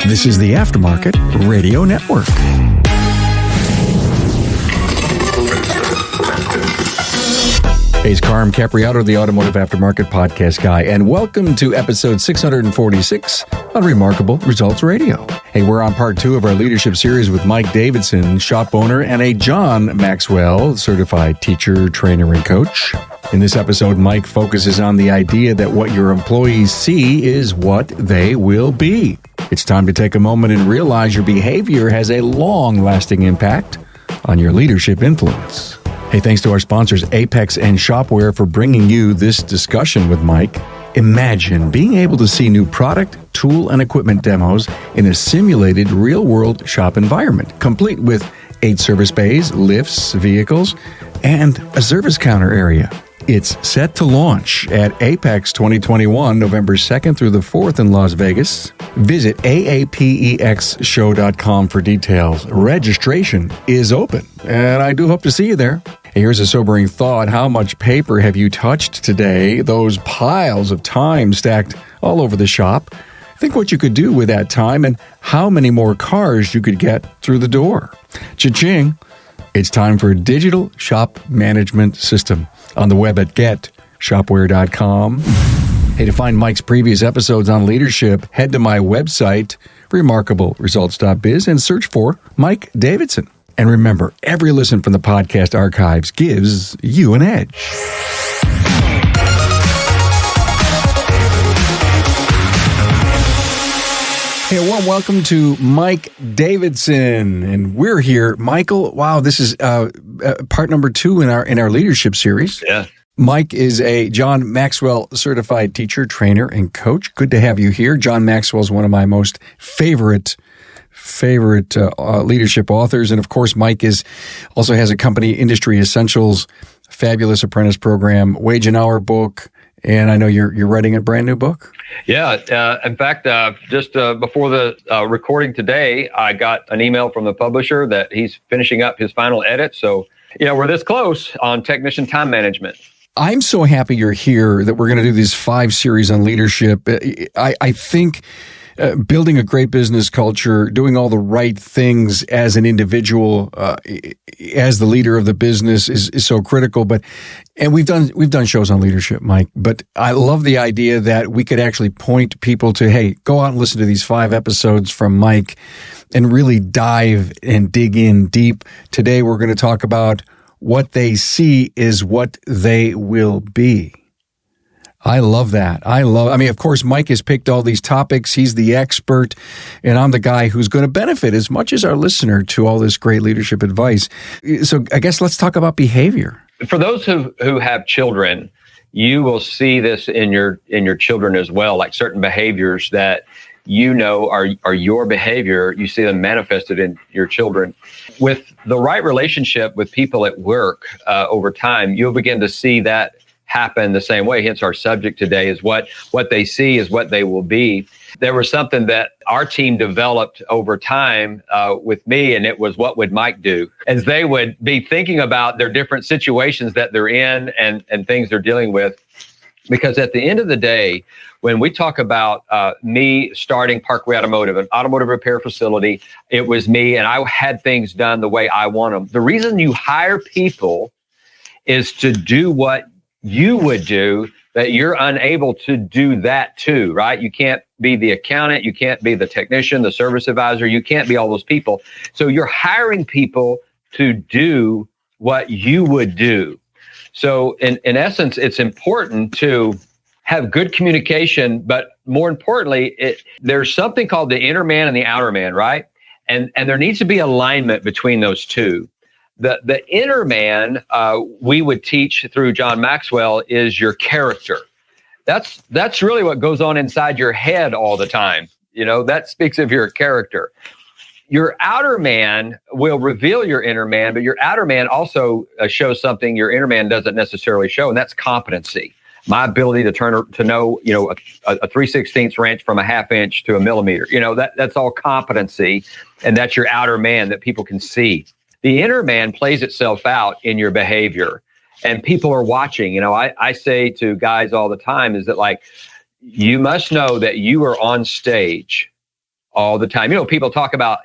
This is the Aftermarket Radio Network. Hey, it's Carm Capriato, the Automotive Aftermarket Podcast guy, and welcome to episode 646 on Remarkable Results Radio. Hey, we're on part 2 of our leadership series with Mike Davidson, shop owner, and a John Maxwell certified teacher, trainer, and coach. In this episode, Mike focuses on the idea that what your employees see is what they will be. It's time to take a moment and realize your behavior has a long-lasting impact on your leadership influence. Hey, thanks to our sponsors, Apex and Shopware, for bringing you this discussion with Mike. Imagine being able to see new product, tool, and equipment demos in a simulated real-world shop environment, complete with 8 service bays, lifts, vehicles, and a service counter area. It's set to launch at Apex 2021, November 2nd through the 4th in Las Vegas. Visit aapexshow.com for details. Registration is open, and I do hope to see you there. Here's a sobering thought. How much paper have you touched today? Those piles of time stacked all over the shop. Think what you could do with that time and how many more cars you could get through the door. Cha-ching! It's time for a digital shop management system on the web at getshopware.com. Hey, to find Mike's previous episodes on leadership, head to my website, remarkableresults.biz, and search for Mike Davidson. And remember, every listen from the podcast archives gives you an edge. Hey, a warm welcome to Mike Davidson, and we're here. Michael, wow, this is part number 2 in our leadership series. Yeah. Mike is a John Maxwell certified teacher, trainer, and coach. Good to have you here. John Maxwell is one of my most favorite leadership authors, and of course, Mike also has a company, Industry Essentials, fabulous apprentice program, Wage and Hour book. And I know you're writing a brand new book. Yeah. In fact, just before the recording today, I got an email from the publisher that he's finishing up his final edit. So, we're this close on technician time management. I'm so happy you're here that we're going to do these 5 series on leadership. I think building a great business culture, doing all the right things as an individual, as the leader of the business is so critical. And we've done shows on leadership, Mike, but I love the idea that we could actually point people to, hey, go out and listen to these 5 episodes from Mike and really dive and dig in deep. Today, we're going to talk about what they see is what they will be. I love that. Of course, Mike has picked all these topics. He's the expert, and I'm the guy who's going to benefit as much as our listener to all this great leadership advice. So I guess let's talk about behavior. For those who have children, you will see this in your children as well, like certain behaviors that are your behavior. You see them manifested in your children. With the right relationship with people at work over time, you'll begin to see that happen the same way. Hence our subject today is what they see is what they will be. There was something that our team developed over time with me, and it was what would Mike do? As they would be thinking about their different situations that they're in and things they're dealing with. Because at the end of the day, when we talk about me starting Parkway Automotive, an automotive repair facility, it was me, and I had things done the way I want them. The reason you hire people is to do what you would do, that you're unable to do that too, right? You can't be the accountant, you can't be the technician, the service advisor, you can't be all those people. So you're hiring people to do what you would do. So in essence, it's important to have good communication, but more importantly, there's something called the inner man and the outer man, right? And there needs to be alignment between those two. The inner man, we would teach through John Maxwell, is your character. That's really what goes on inside your head all the time. That speaks of your character. Your outer man will reveal your inner man, but your outer man also shows something your inner man doesn't necessarily show, and that's competency. My ability to know, a 3/16 wrench from a 1/2 inch to a millimeter. That's all competency, and that's your outer man that people can see. The inner man plays itself out in your behavior, and people are watching. I say to guys all the time is that, like, you must know that you are on stage all the time. People talk about,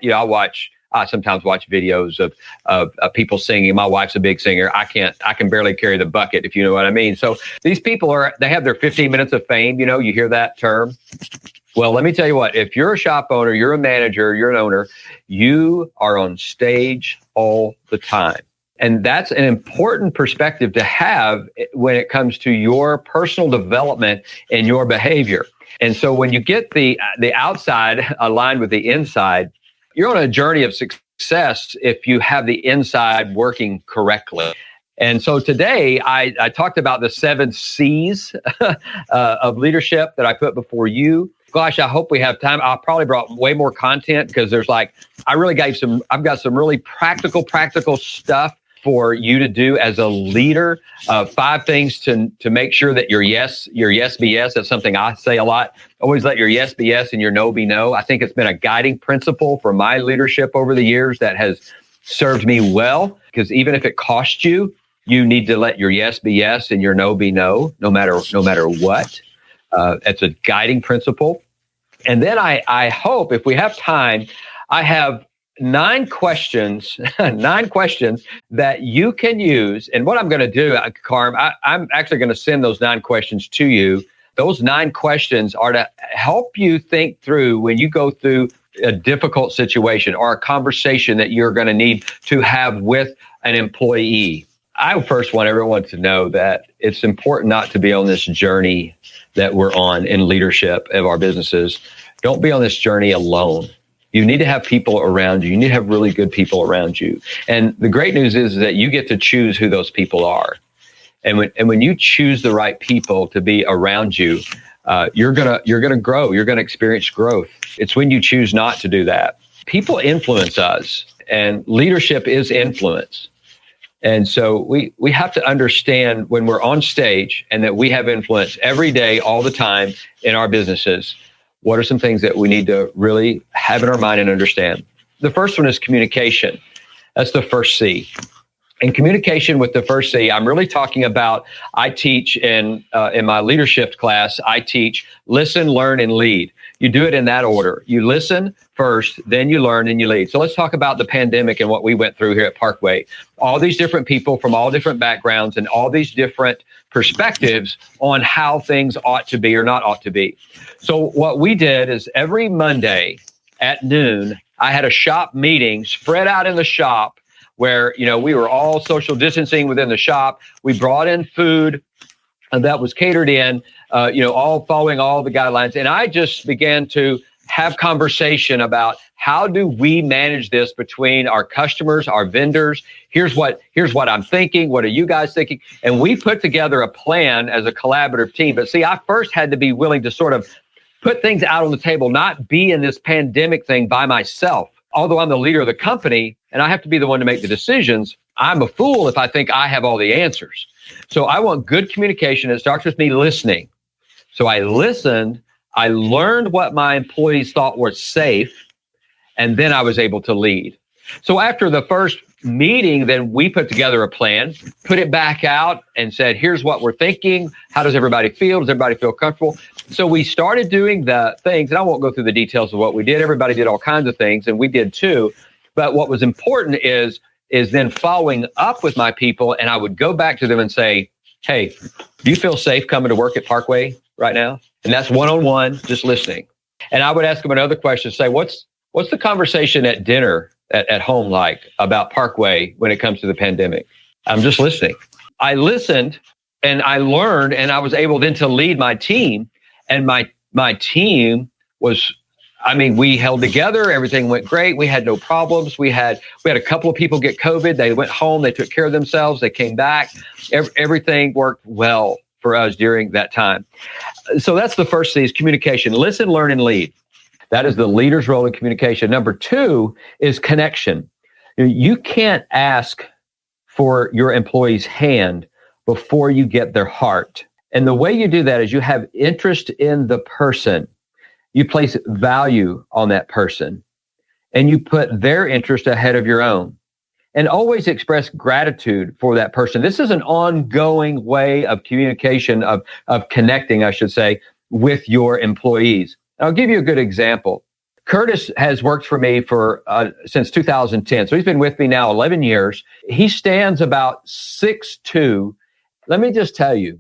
I sometimes watch videos of people singing. My wife's a big singer. I can barely carry the bucket, if you know what I mean. So these people they have their 15 minutes of fame. You hear that term. Well, let me tell you what, if you're a shop owner, you're a manager, you're an owner, you are on stage all the time. And that's an important perspective to have when it comes to your personal development and your behavior. And so when you get the outside aligned with the inside, you're on a journey of success if you have the inside working correctly. And so today I talked about the 7 C's of leadership that I put before you. Gosh, I hope we have time. I probably brought way more content because I've got some really practical stuff for you to do as a leader. 5 things to make sure that your yes be yes. That's something I say a lot. Always let your yes be yes and your no be no. I think it's been a guiding principle for my leadership over the years that has served me well, because even if it costs you, you need to let your yes be yes and your no be no, no matter what. It's a guiding principle. And then I hope, if we have time, I have 9 questions that you can use. And what I'm going to do, Carm, I'm actually going to send those 9 questions to you. Those 9 questions are to help you think through when you go through a difficult situation or a conversation that you're going to need to have with an employee. I first want everyone to know that it's important not to be on this journey that we're on in leadership of our businesses. Don't be on this journey alone. You need to have people around you. You need to have really good people around you. And the great news is that you get to choose who those people are. And when you choose the right people to be around you, you're gonna grow. You're gonna experience growth. It's when you choose not to do that. People influence us, and leadership is influence. And so we have to understand when we're on stage and that we have influence every day, all the time in our businesses. What are some things that we need to really have in our mind and understand? The first one is communication. That's the first C. In communication with the first C, I'm really talking about, I teach in my leadership class, I teach listen, learn, and lead. You do it in that order. You listen first, then you learn, and you lead. So let's talk about the pandemic and what we went through here at Parkway. All these different people from all different backgrounds and all these different perspectives on how things ought to be or not ought to be. So what we did is every Monday at noon, I had a shop meeting spread out in the shop where, we were all social distancing within the shop. We brought in food that was catered in, all following all the guidelines. And I just began to have conversation about how do we manage this between our customers, our vendors. Here's what I'm thinking. What are you guys thinking? And we put together a plan as a collaborative team. But see, I first had to be willing to sort of put things out on the table, not be in this pandemic thing by myself. Although I'm the leader of the company and I have to be the one to make the decisions, I'm a fool if I think I have all the answers. So I want good communication. It starts with me listening. So I listened, I learned what my employees thought was safe, and then I was able to lead. So after the first meeting, then we put together a plan, put it back out and said, here's what we're thinking. How does everybody feel? Does everybody feel comfortable? So we started doing the things, and I won't go through the details of what we did. Everybody did all kinds of things, and we did too. But what was important is then following up with my people, and I would go back to them and say, hey, do you feel safe coming to work at Parkway right now? And that's one-on-one, just listening. And I would ask them another question, say, what's the conversation at dinner at home like about Parkway when it comes to the pandemic? I'm just listening. I listened and I learned, and I was able then to lead my team. And my team was, we held together. Everything went great. We had no problems. We had a couple of people get COVID. They went home. They took care of themselves. They came back. Everything worked well for us during that time. So that's the first C, is communication. Listen, learn, and lead. That is the leader's role in communication. Number 2 is connection. You can't ask for your employee's hand before you get their heart. And the way you do that is you have interest in the person. You place value on that person, and you put their interest ahead of your own. And always express gratitude for that person. This is an ongoing way of communication, of connecting, I should say, with your employees. I'll give you a good example. Curtis has worked for me for since 2010. So he's been with me now 11 years. He stands about 6'2". Let me just tell you,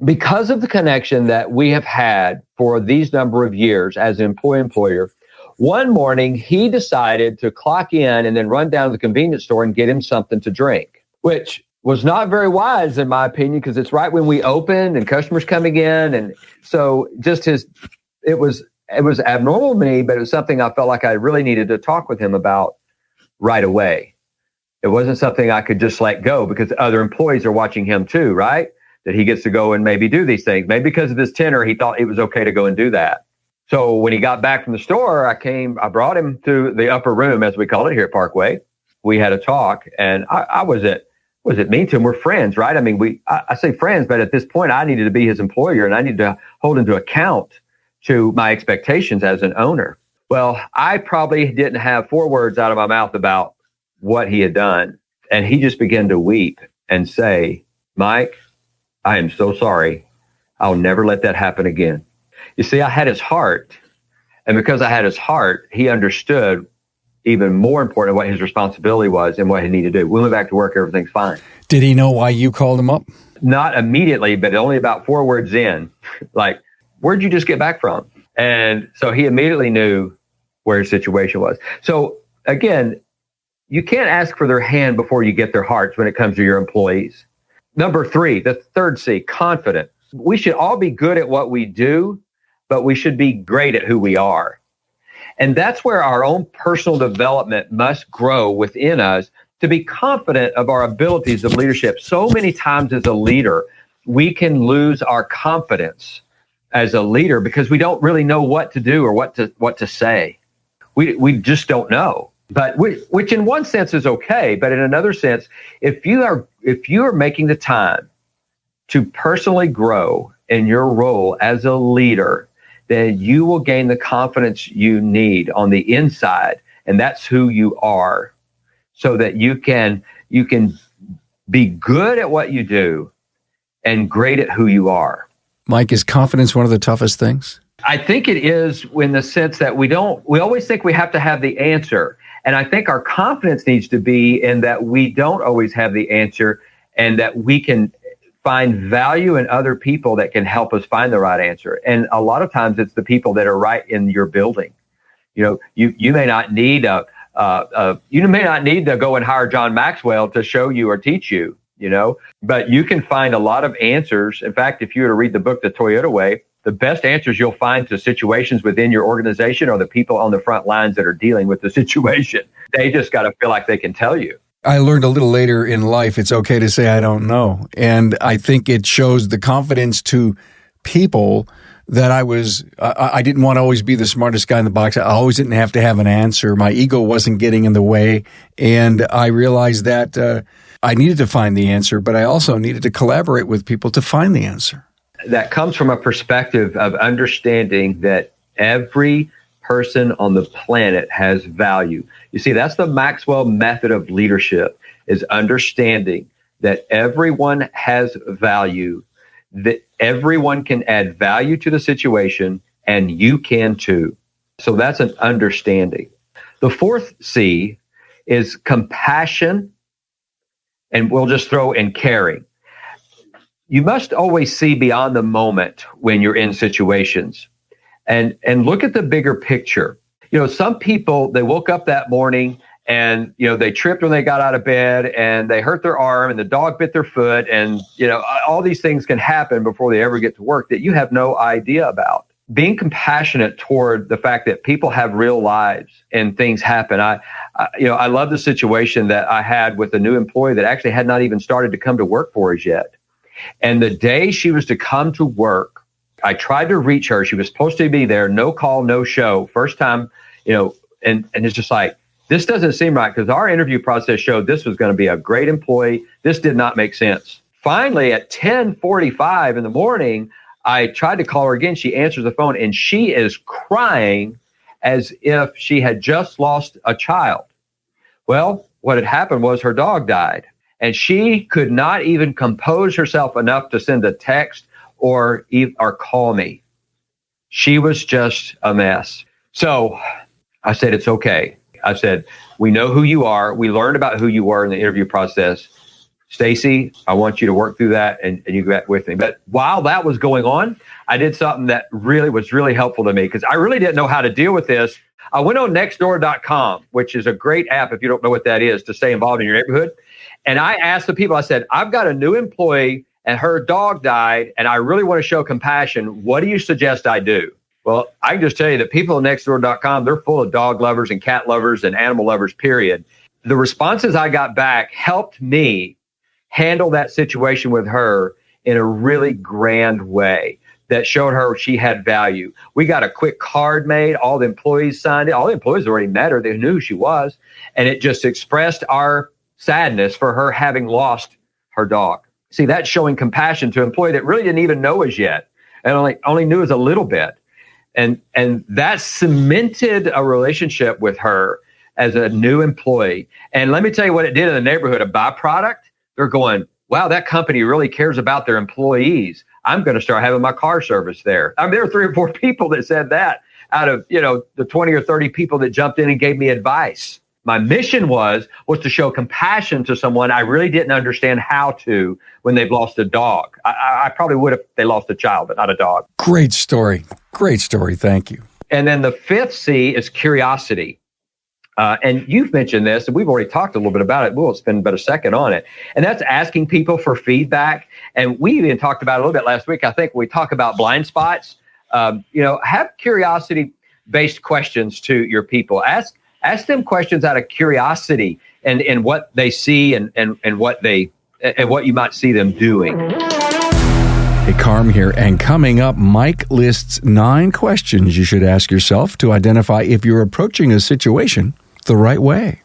because of the connection that we have had for these number of years as an employer, one morning he decided to clock in and then run down to the convenience store and get him something to drink, which was not very wise in my opinion, because it's right when we opened and customers coming in. And so just it was abnormal to me, but it was something I felt like I really needed to talk with him about right away. It wasn't something I could just let go, because other employees are watching him too, right? That he gets to go and maybe do these things. Maybe because of his tenure, he thought it was okay to go and do that. So when he got back from the store, I brought him to the upper room, as we call it here at Parkway. We had a talk, and I wasn't mean to him. We're friends, right? I mean, I say friends, but at this point I needed to be his employer, and I needed to hold him to account to my expectations as an owner. Well, I probably didn't have 4 words out of my mouth about what he had done. And he just began to weep and say, Mike, I am so sorry. I'll never let that happen again. You see, I had his heart. And because I had his heart, he understood even more important what his responsibility was and what he needed to do. We went back to work. Everything's fine. Did he know why you called him up? Not immediately, but only about 4 words in. Like, where'd you just get back from? And so he immediately knew where his situation was. So again, you can't ask for their hand before you get their hearts when it comes to your employees. Number 3, the third C, confident. We should all be good at what we do, but we should be great at who we are. And that's where our own personal development must grow within us, to be confident of our abilities of leadership. So many times as a leader, we can lose our confidence as a leader because we don't really know what to do or what to say. We just don't know. But which in one sense is okay, but in another sense, if you are making the time to personally grow in your role as a leader, then you will gain the confidence you need on the inside, and that's who you are, so that you can be good at what you do and great at who you are. Mike, is confidence one of the toughest things? I think it is, in the sense that we always think we have to have the answer. And I think our confidence needs to be in that we don't always have the answer, and that we can find value in other people that can help us find the right answer. And a lot of times it's the people that are right in your building. You know, you may not need to go and hire John Maxwell to show you or teach you, but you can find a lot of answers. In fact, if you were to read the book, The Toyota Way, the best answers you'll find to situations within your organization are the people on the front lines that are dealing with the situation. They just got to feel like they can tell you. I learned a little later in life, it's okay to say, I don't know. And I think it shows the confidence to people that I didn't want to always be the smartest guy in the box. I always didn't have to have an answer. My ego wasn't getting in the way. And I realized that I needed to find the answer, but I also needed to collaborate with people to find the answer. That comes from a perspective of understanding that every person on the planet has value. You see, that's the Maxwell method of leadership, is understanding that everyone has value, that everyone can add value to the situation, and you can too. So that's an understanding. The fourth C is compassion, and we'll just throw in caring. You must always see beyond the moment when you're in situations, and look at the bigger picture. Some people, they woke up that morning and, they tripped when they got out of bed and they hurt their arm and the dog bit their foot. And, all these things can happen before they ever get to work that you have no idea about. Being compassionate toward the fact that people have real lives and things happen. I love the situation that I had with a new employee that actually had not even started to come to work for us yet. And the day she was to come to work, I tried to reach her. She was supposed to be there. No call, no show. First time, and it's just like, this doesn't seem right, because our interview process showed this was going to be a great employee. This did not make sense. Finally, at 10:45 in the morning, I tried to call her again. She answers the phone and she is crying as if she had just lost a child. Well, what had happened was her dog died. And she could not even compose herself enough to send a text or call me. She was just a mess. So I said, it's okay. I said, we know who you are. We learned about who you were in the interview process. Stacy, I want you to work through that and you go back with me. But while that was going on, I did something that really was really helpful to me because I really didn't know how to deal with this. I went on nextdoor.com, which is a great app if you don't know what that is to stay involved in your neighborhood. And I asked the people, I said, I've got a new employee and her dog died and I really want to show compassion. What do you suggest I do? Well, I can just tell you that people on nextdoor.com, they're full of dog lovers and cat lovers and animal lovers, period. The responses I got back helped me handle that situation with her in a really grand way that showed her she had value. We got a quick card made. All the employees signed it. All the employees already met her. They knew who she was. And it just expressed our sadness for her having lost her dog. See, that's showing compassion to an employee that really didn't even know us yet and only knew us a little bit. And that cemented a relationship with her as a new employee. And let me tell you what it did in the neighborhood, a byproduct. They're going, wow, that company really cares about their employees. I'm going to start having my car service there. I mean, there were 3 or 4 people that said that out of, the 20 or 30 people that jumped in and gave me advice. My mission was to show compassion to someone I really didn't understand how to when they've lost a dog. I probably would if they lost a child, but not a dog. Great story. Great story. Thank you. And then the 5th C is curiosity. And you've mentioned this, and we've already talked a little bit about it. We'll spend about a second on it. And that's asking people for feedback. And we even talked about it a little bit last week. I think when we talk about blind spots, have curiosity-based questions to your people. Ask them questions out of curiosity and what they see and what you might see them doing. Hey, Carm here, and coming up, Mike lists 9 questions you should ask yourself to identify if you're approaching a situation the right way.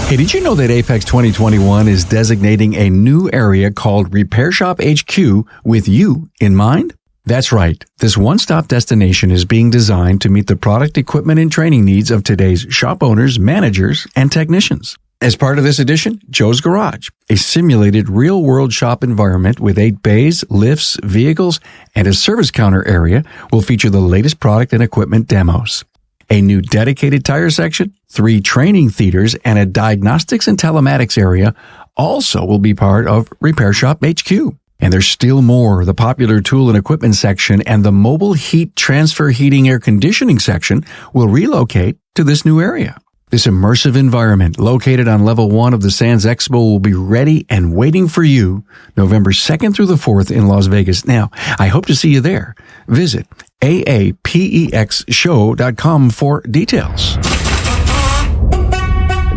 Hey, did you know that Apex 2021 is designating a new area called Repair Shop HQ with you in mind? That's right. This one-stop destination is being designed to meet the product, equipment, and training needs of today's shop owners, managers, and technicians. As part of this edition, Joe's Garage, a simulated real-world shop environment with 8 bays, lifts, vehicles, and a service counter area will feature the latest product and equipment demos. A new dedicated tire section, 3 training theaters, and a diagnostics and telematics area also will be part of Repair Shop HQ. And there's still more. The popular tool and equipment section and the mobile heat transfer heating air conditioning section will relocate to this new area. This immersive environment located on level 1 of the Sands Expo will be ready and waiting for you November 2nd through the 4th in Las Vegas. Now, I hope to see you there. Visit aapexshow.com for details.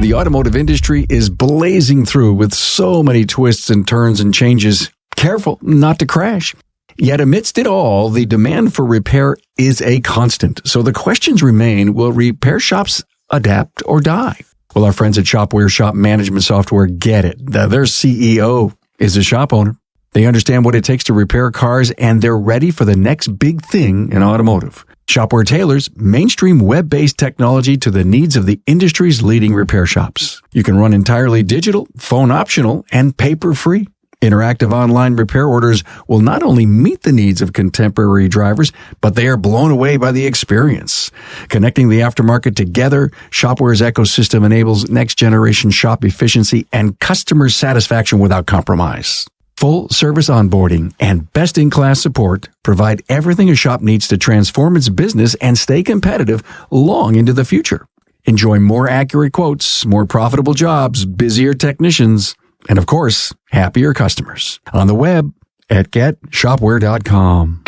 The automotive industry is blazing through with so many twists and turns and changes. Careful not to crash. Yet amidst it all, the demand for repair is a constant. So the questions remain, will repair shops adapt or die? Well, our friends at Shopware Shop Management Software get it. Their CEO is a shop owner. They understand what it takes to repair cars, and they're ready for the next big thing in automotive. Shopware tailors mainstream web-based technology to the needs of the industry's leading repair shops. You can run entirely digital, phone optional, and paper-free. Interactive online repair orders will not only meet the needs of contemporary drivers, but they are blown away by the experience. Connecting the aftermarket together, Shopware's ecosystem enables next-generation shop efficiency and customer satisfaction without compromise. Full service onboarding and best-in-class support provide everything a shop needs to transform its business and stay competitive long into the future. Enjoy more accurate quotes, more profitable jobs, busier technicians, and of course, happier customers. On the web at getshopware.com.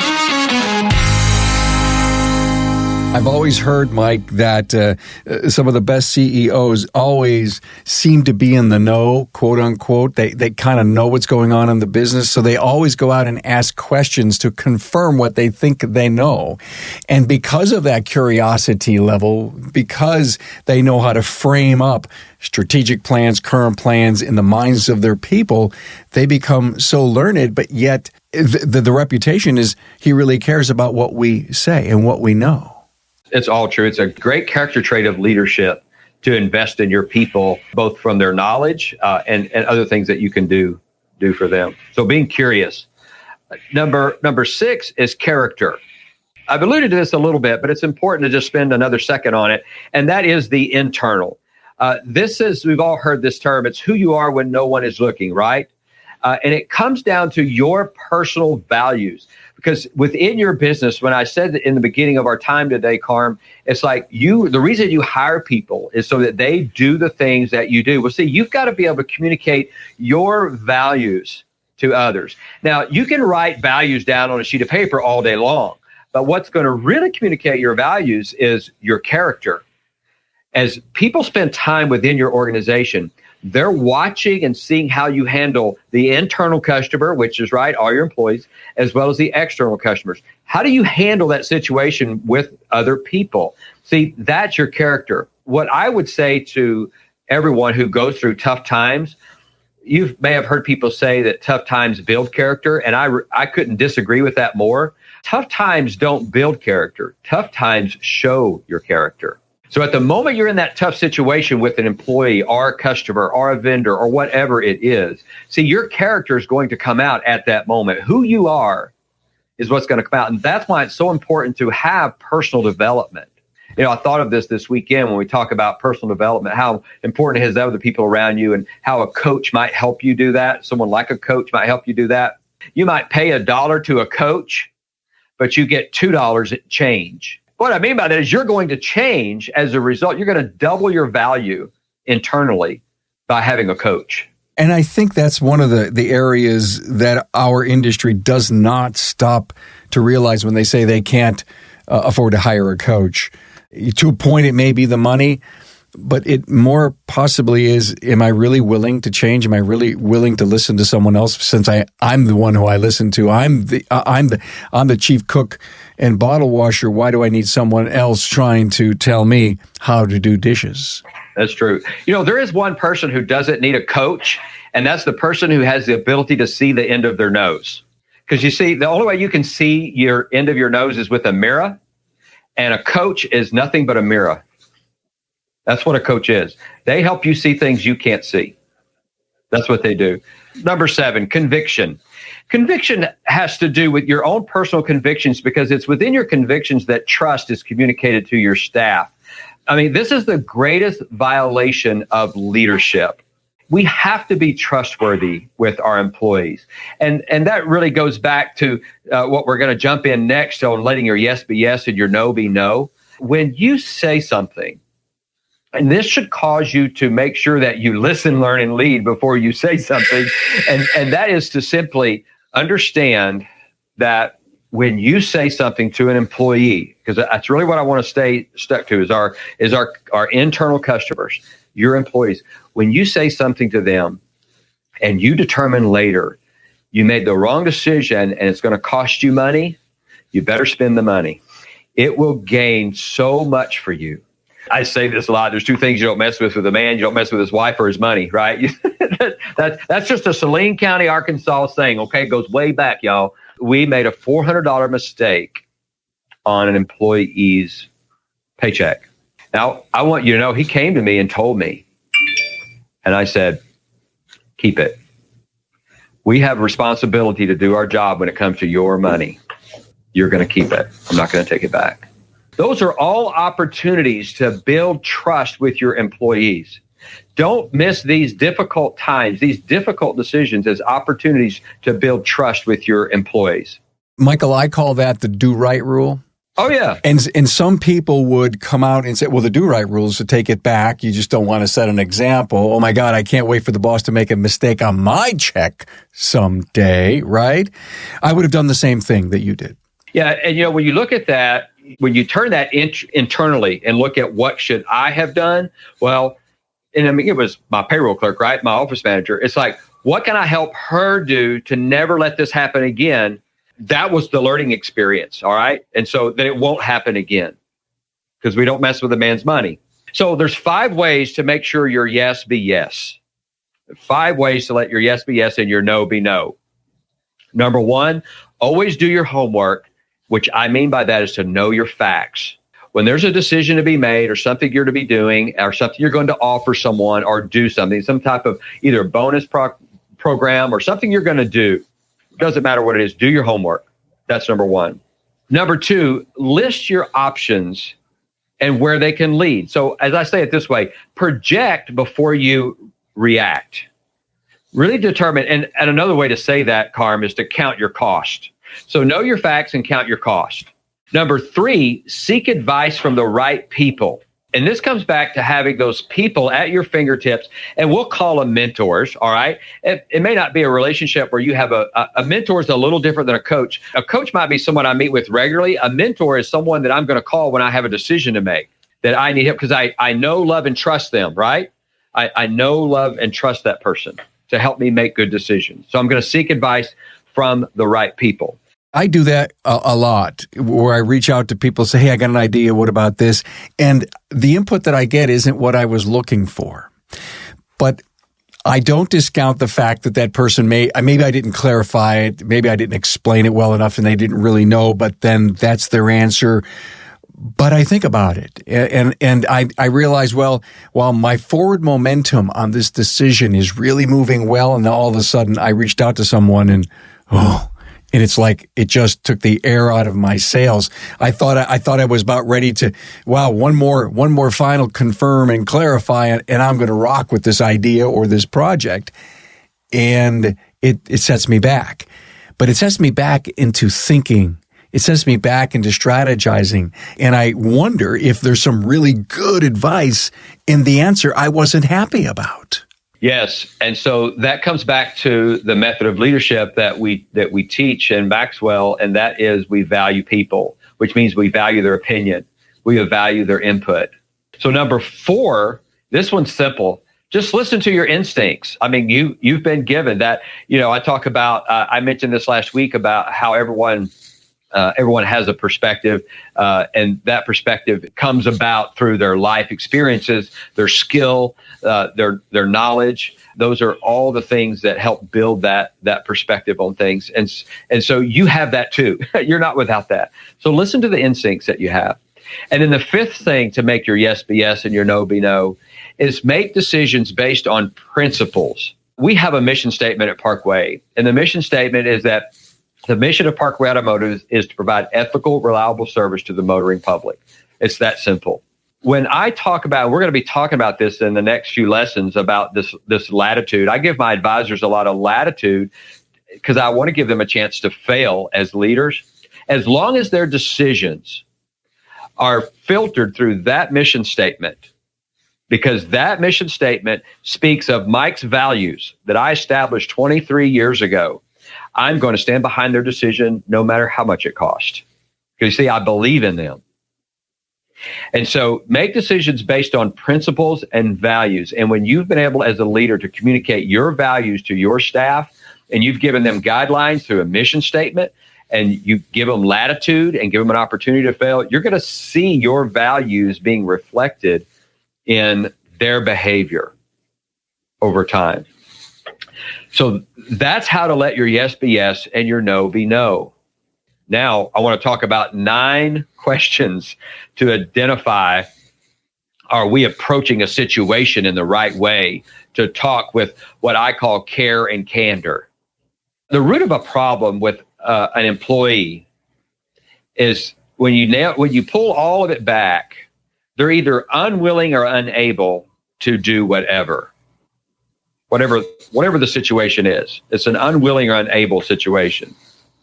I've always heard, Mike, that some of the best CEOs always seem to be in the know, quote unquote. They kind of know what's going on in the business, so they always go out and ask questions to confirm what they think they know. And because of that curiosity level, because they know how to frame up strategic plans, current plans in the minds of their people, they become so learned, but yet the reputation is he really cares about what we say and what we know. It's all true. It's a great character trait of leadership to invest in your people, both from their knowledge and other things that you can do for them. So being curious. Number 6 is character. I've alluded to this a little bit, but it's important to just spend another second on it. And that is the internal. We've all heard this term. It's who you are when no one is looking, right? And it comes down to your personal values. Because within your business, when I said in the beginning of our time today, Carm, it's like the reason you hire people is so that they do the things that you do. Well, see, you've got to be able to communicate your values to others. Now, you can write values down on a sheet of paper all day long, but what's going to really communicate your values is your character. As people spend time within your organization, they're watching and seeing how you handle the internal customer, which is right, all your employees, as well as the external customers. How do you handle that situation with other people? See, that's your character. What I would say to everyone who goes through tough times, you may have heard people say that tough times build character, and I couldn't disagree with that more. Tough times don't build character. Tough times show your character. So at the moment you're in that tough situation with an employee or a customer or a vendor or whatever it is, see, your character is going to come out at that moment. Who you are is what's going to come out. And that's why it's so important to have personal development. You know, I thought of this weekend when we talk about personal development, how important it is to have other people around you and how a coach might help you do that. Someone like a coach might help you do that. You might pay $1 to a coach, but you get $2 at change. What I mean by that is you're going to change as a result. You're going to double your value internally by having a coach. And I think that's one of the areas that our industry does not stop to realize when they say they can't afford to hire a coach. To a point, it may be the money, but it more possibly is, am I really willing to change? Am I really willing to listen to someone else since I'm the one who I listen to? I'm the chief cook and bottle washer. Why do I need someone else trying to tell me how to do dishes? That's true. You know, there is one person who doesn't need a coach, and that's the person who has the ability to see the end of their nose. Because you see, the only way you can see your end of your nose is with a mirror, and a coach is nothing but a mirror. That's what a coach is. They help you see things you can't see. That's what they do. Number 7, conviction. Conviction has to do with your own personal convictions because it's within your convictions that trust is communicated to your staff. I mean, this is the greatest violation of leadership. We have to be trustworthy with our employees. And that really goes back to what we're going to jump in next on letting your yes be yes and your no be no. When you say something, and this should cause you to make sure that you listen, learn, and lead before you say something. And that is to simply understand that when you say something to an employee, because that's really what I want to stay stuck to is our internal customers, your employees. When you say something to them and you determine later you made the wrong decision and it's going to cost you money, you better spend the money. It will gain so much for you. I say this a lot. There's 2 things you don't mess with a man. You don't mess with his wife or his money, right? That's just a Saline County, Arkansas saying, okay? It goes way back, y'all. We made a $400 mistake on an employee's paycheck. Now, I want you to know he came to me and told me, and I said, keep it. We have responsibility to do our job when it comes to your money. You're going to keep it. I'm not going to take it back. Those are all opportunities to build trust with your employees. Don't miss these difficult times, these difficult decisions as opportunities to build trust with your employees. Michael, I call that the do-right rule. Oh, yeah. And some people would come out and say, well, the do-right rule is to take it back. You just don't want to set an example. Oh, my God, I can't wait for the boss to make a mistake on my check someday, right? I would have done the same thing that you did. Yeah, and, you know, when you look at that, when you turn that internally and look at what should I have done, well, and I mean, it was my payroll clerk, right? My office manager. It's like, what can I help her do to never let this happen again? That was the learning experience, all right? And so that it won't happen again because we don't mess with a man's money. So there's 5 ways to make sure your yes be yes. 5 ways to let your yes be yes and your no be no. Number 1, always do your homework, which I mean by that is to know your facts. When there's a decision to be made or something you're to be doing or something you're going to offer someone or do something, some type of either bonus program or something you're going to do, doesn't matter what it is, do your homework. That's number 1. Number two, list your options and where they can lead. So as I say it this way, project before you react. Really determine, and another way to say that, Carm, is to count your cost. So know your facts and count your cost. Number three, seek advice from the right people. And this comes back to having those people at your fingertips, and we'll call them mentors, all right? It may not be a relationship where you have a mentor is a little different than a coach. A coach might be someone I meet with regularly. A mentor is someone that I'm going to call when I have a decision to make, that I need help, because I know, love, and trust them, right? I know, love, and trust that person to help me make good decisions. So I'm going to seek advice from the right people. I do that a lot, where I reach out to people, say, hey, I got an idea. What about this? And the input that I get isn't what I was looking for. But I don't discount the fact that that person maybe I didn't clarify it. Maybe I didn't explain it well enough and they didn't really know, but then that's their answer. But I think about it and I realize, well, while my forward momentum on this decision is really moving well, and all of a sudden I reached out to someone and it's like it just took the air out of my sails. I thought I was about ready to, one more final confirm and clarify, and I'm going to rock with this idea or this project. And it sets me back. But it sets me back into thinking. It sets me back into strategizing. And I wonder if there's some really good advice in the answer I wasn't happy about. Yes. And so that comes back to the method of leadership that we teach in Maxwell, and that is we value people, which means we value their opinion. We value their input. So number four, this one's simple. Just listen to your instincts. I mean, you've been given that, I talk about, I mentioned this last week about how everyone has a perspective, and that perspective comes about through their life experiences, their skill, their knowledge. Those are all the things that help build that perspective on things. And so you have that too. You're not without that. So listen to the instincts that you have. And then the fifth thing to make your yes be yes and your no be no is make decisions based on principles. We have a mission statement at Parkway, and the mission statement is that the mission of Parkway Automotive is to provide ethical, reliable service to the motoring public. It's that simple. When I talk about, we're going to be talking about this in the next few lessons about this latitude. I give my advisors a lot of latitude because I want to give them a chance to fail as leaders. As long as their decisions are filtered through that mission statement, because that mission statement speaks of Mike's values that I established 23 years ago, I'm going to stand behind their decision no matter how much it costs. Because you see, I believe in them. And so make decisions based on principles and values. And when you've been able as a leader to communicate your values to your staff, and you've given them guidelines through a mission statement, and you give them latitude and give them an opportunity to fail, you're going to see your values being reflected in their behavior over time. So that's how to let your yes be yes and your no be no. Now, I want to talk about 9 questions to identify, are we approaching a situation in the right way, to talk with what I call care and candor. The root of a problem with an employee is when you pull all of it back, they're either unwilling or unable to do whatever the situation is. It's an unwilling or unable situation.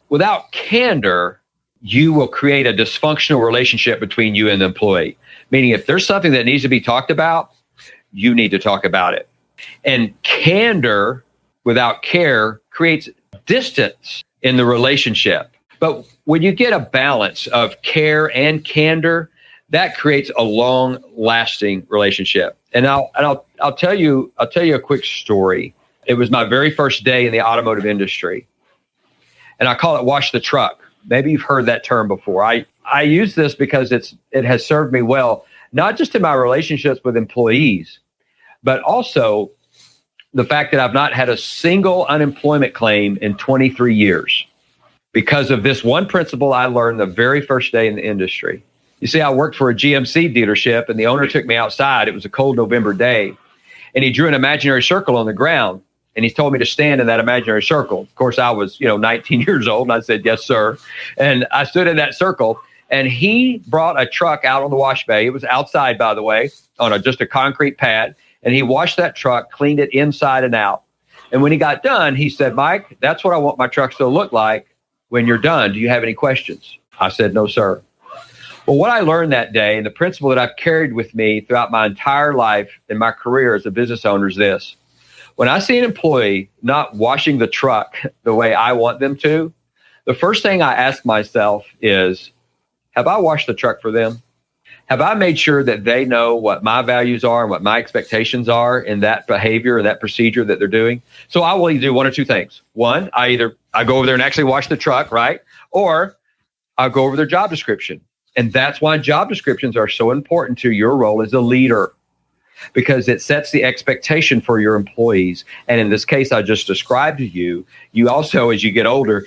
Without candor, you will create a dysfunctional relationship between you and the employee. Meaning, if there's something that needs to be talked about, you need to talk about it. And candor without care creates distance in the relationship. But when you get a balance of care and candor, that creates a long-lasting relationship. And I'll tell you a quick story. It was my very first day in the automotive industry, and I call it wash the truck. Maybe you've heard that term before. I use this because it has served me well, not just in my relationships with employees, but also the fact that I've not had a single unemployment claim in 23 years because of this one principle I learned the very first day in the industry. You see, I worked for a GMC dealership, and the owner took me outside. It was a cold November day, and he drew an imaginary circle on the ground. And he told me to stand in that imaginary circle. Of course, I was, 19 years old, and I said, yes, sir. And I stood in that circle, and he brought a truck out on the wash bay. It was outside, by the way, on just a concrete pad. And he washed that truck, cleaned it inside and out. And when he got done, he said, Mike, that's what I want my trucks to look like when you're done. Do you have any questions? I said, no, sir. Well, what I learned that day, and the principle that I've carried with me throughout my entire life and my career as a business owner, is this. When I see an employee not washing the truck the way I want them to, the first thing I ask myself is, have I washed the truck for them? Have I made sure that they know what my values are and what my expectations are in that behavior or that procedure that they're doing? So I will either do one or two things. One, I go over there and actually wash the truck, right? Or I'll go over their job description. And that's why job descriptions are so important to your role as a leader, because it sets the expectation for your employees. And in this case I just described to you, you also, as you get older,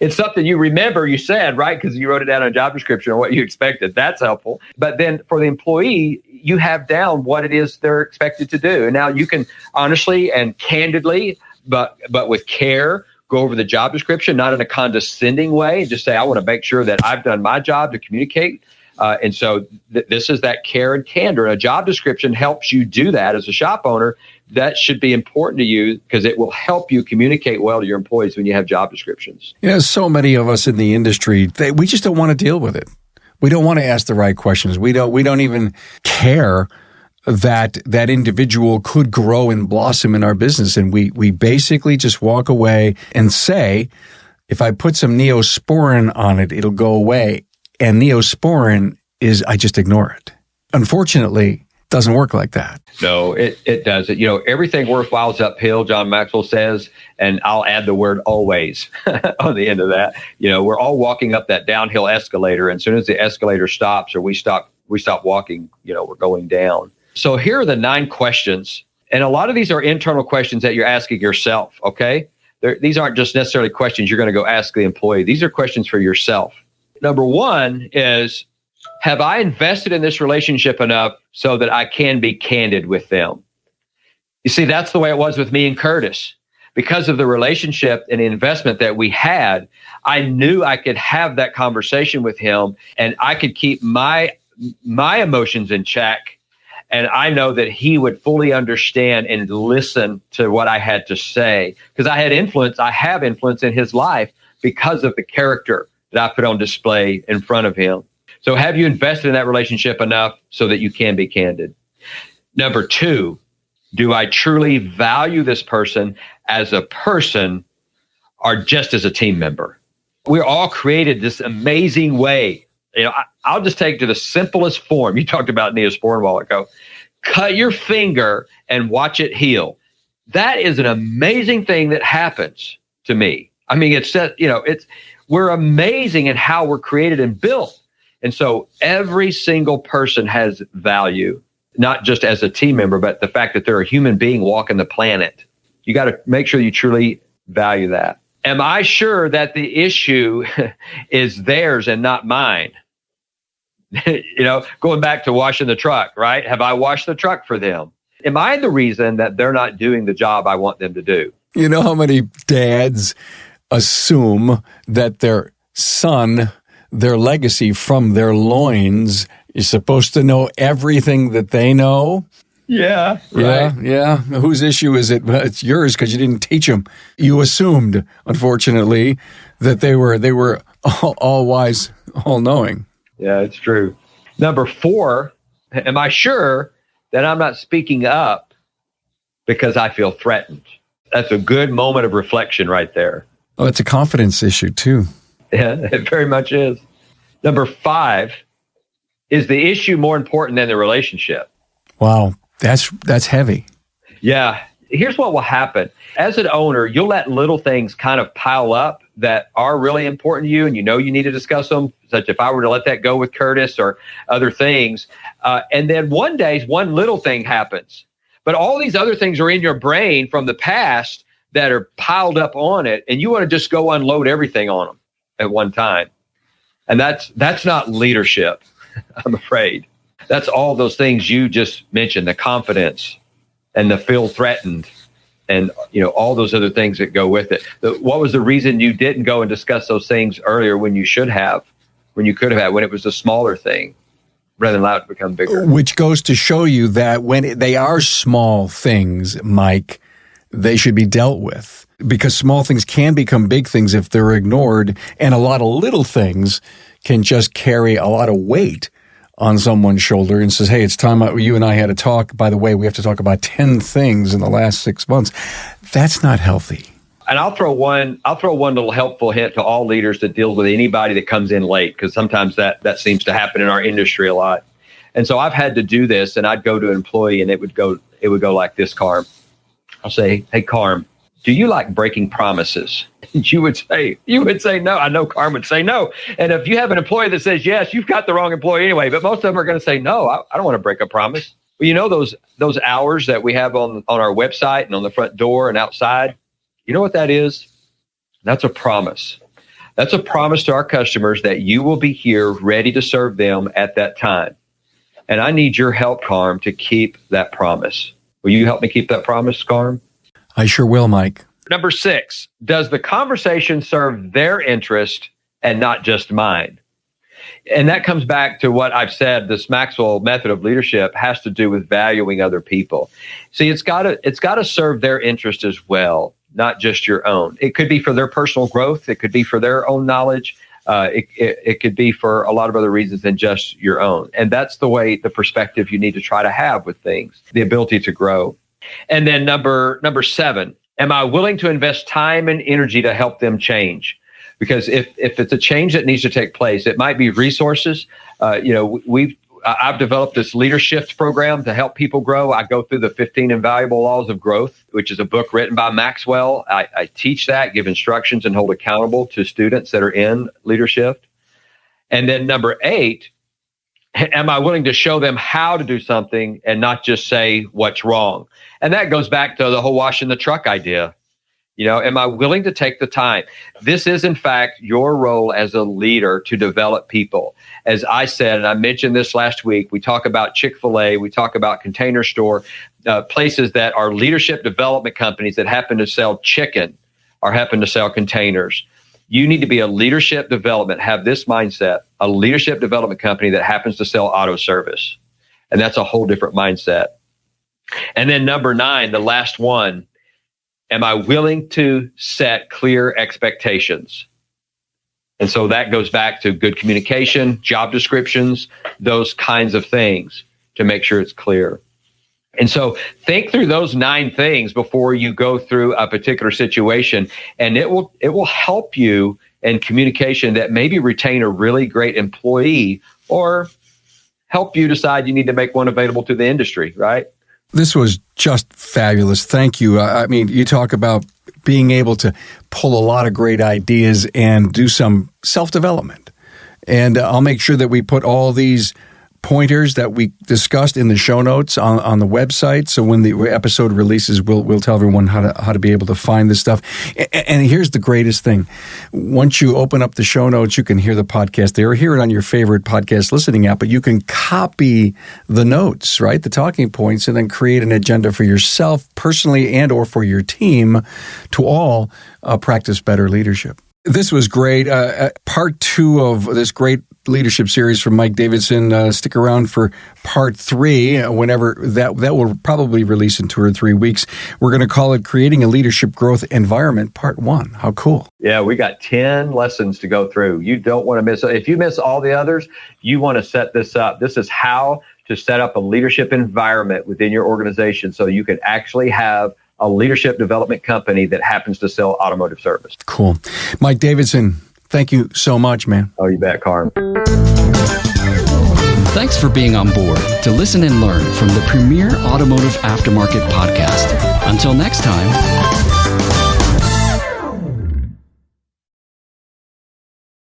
it's something you remember you said, right? Because you wrote it down in a job description or what you expected. That's helpful. But then for the employee, you have down what it is they're expected to do. And now you can honestly and candidly, but with care, go over the job description, not in a condescending way, and just say, I want to make sure that I've done my job to communicate. And so this is that care and candor. And a job description helps you do that as a shop owner. That should be important to you because it will help you communicate well to your employees when you have job descriptions. So many of us in the industry, we just don't want to deal with it. We don't want to ask the right questions. We don't even care that individual could grow and blossom in our business. And we basically just walk away and say, if I put some Neosporin on it, it'll go away. And Neosporin I just ignore it. Unfortunately, it doesn't work like that. No, it doesn't. Everything worthwhile is uphill, John Maxwell says, and I'll add the word always on the end of that. We're all walking up that downhill escalator, and as soon as the escalator stops or we stop walking, we're going down. So here are the 9 questions, and a lot of these are internal questions that you're asking yourself, okay? These aren't just necessarily questions you're going to go ask the employee. These are questions for yourself. Number 1 is, have I invested in this relationship enough so that I can be candid with them? You see, that's the way it was with me and Curtis. Because of the relationship and the investment that we had, I knew I could have that conversation with him and I could keep my emotions in check. And I know that he would fully understand and listen to what I had to say because I have influence in his life because of the character that I put on display in front of him. So have you invested in that relationship enough so that you can be candid? Number 2, do I truly value this person as a person or just as a team member? We're all created this amazing way. I'll just take it to the simplest form. You talked about Neosporin a while ago. Cut your finger and watch it heal. That is an amazing thing that happens to me. I mean, we're amazing in how we're created and built. And so every single person has value, not just as a team member, but the fact that they're a human being walking the planet. You got to make sure you truly value that. Am I sure that the issue is theirs and not mine? Going back to washing the truck, right? Have I washed the truck for them? Am I the reason that they're not doing the job I want them to do? You know how many dads assume that their son, their legacy from their loins, is supposed to know everything that they know? Yeah, right. Yeah. Whose issue is it? It's yours because you didn't teach them. You assumed, unfortunately, that they were all wise, all knowing. Yeah, it's true. Number 4, am I sure that I'm not speaking up because I feel threatened? That's a good moment of reflection right there. Oh, it's a confidence issue too. Yeah, it very much is. Number 5, is the issue more important than the relationship? Wow, that's heavy. Yeah. Here's what will happen. As an owner, you'll let little things kind of pile up that are really important to you, and you need to discuss them, such if I were to let that go with Curtis or other things. And then one day, one little thing happens. But all these other things are in your brain from the past that are piled up on it, and you want to just go unload everything on them at one time. And that's not leadership, I'm afraid. That's all those things you just mentioned, the confidence and the feel threatened and all those other things that go with it. What was the reason you didn't go and discuss those things earlier when you should have, when you could have, when it was a smaller thing, rather than allow it to become bigger? Which goes to show you that when they are small things, Mike, they should be dealt with, because small things can become big things if they're ignored, and a lot of little things can just carry a lot of weight on someone's shoulder and says, hey, it's time you and I had a talk. By the way, we have to talk about 10 things in the last 6 months. That's not healthy. And I'll throw one little helpful hint to all leaders that deals with anybody that comes in late, because sometimes that seems to happen in our industry a lot. And so I've had to do this, and I'd go to an employee and it would go like this, Carm. I'll say, hey, Carm, do you like breaking promises? You would say no. I know Carm would say no. And if you have an employee that says yes, you've got the wrong employee anyway. But most of them are going to say no. I don't want to break a promise. Well, those hours that we have on our website and on the front door and outside, you know what that is? That's a promise. That's a promise to our customers that you will be here ready to serve them at that time. And I need your help, Carm, to keep that promise. Will you help me keep that promise, Carm? I sure will, Mike. Number 6, does the conversation serve their interest and not just mine? And that comes back to what I've said. This Maxwell method of leadership has to do with valuing other people. See, it's got to serve their interest as well, not just your own. It could be for their personal growth. It could be for their own knowledge. It could be for a lot of other reasons than just your own. And that's the perspective you need to try to have with things, the ability to grow. And then number 7, am I willing to invest time and energy to help them change? Because if it's a change that needs to take place, it might be resources. I've developed this leadership program to help people grow. I go through the 15 Invaluable Laws of Growth, which is a book written by Maxwell. I teach that, give instructions, and hold accountable to students that are in leadership. And then number 8, am I willing to show them how to do something and not just say what's wrong? And that goes back to the whole washing the truck idea. Am I willing to take the time? This is, in fact, your role as a leader to develop people. As I said, and I mentioned this last week, we talk about Chick-fil-A, we talk about Container Store, places that are leadership development companies that happen to sell chicken or happen to sell containers. You need to be a leadership development, have this mindset, a leadership development company that happens to sell auto service. And that's a whole different mindset. And then number 9, the last one, am I willing to set clear expectations? And so that goes back to good communication, job descriptions, those kinds of things to make sure it's clear. And so think through those 9 things before you go through a particular situation, and it will help you in communication that maybe retain a really great employee or help you decide you need to make one available to the industry, right? This was just fabulous. Thank you. I mean, you talk about being able to pull a lot of great ideas and do some self-development. And I'll make sure that we put all these pointers that we discussed in the show notes on the website. So when the episode releases, we'll tell everyone how to be able to find this stuff. And here's the greatest thing. Once you open up the show notes, you can hear the podcast there, or hear it on your favorite podcast listening app, but you can copy the notes, right? The talking points, and then create an agenda for yourself personally and or for your team to all practice better leadership. This was great. Part 2 of this great leadership series from Mike Davidson. Stick around for part 3, whenever that will probably release in 2 or 3 weeks. We're going to call it Creating a Leadership Growth Environment, part 1. How cool. Yeah, we got 10 lessons to go through. You don't want to miss it. If you miss all the others, you want to set this up. This is how to set up a leadership environment within your organization so you can actually have a leadership development company that happens to sell automotive service. Cool. Mike Davidson, thank you so much, man. Oh, you bet, Carm. Thanks for being on board to listen and learn from the premier automotive aftermarket podcast. Until next time.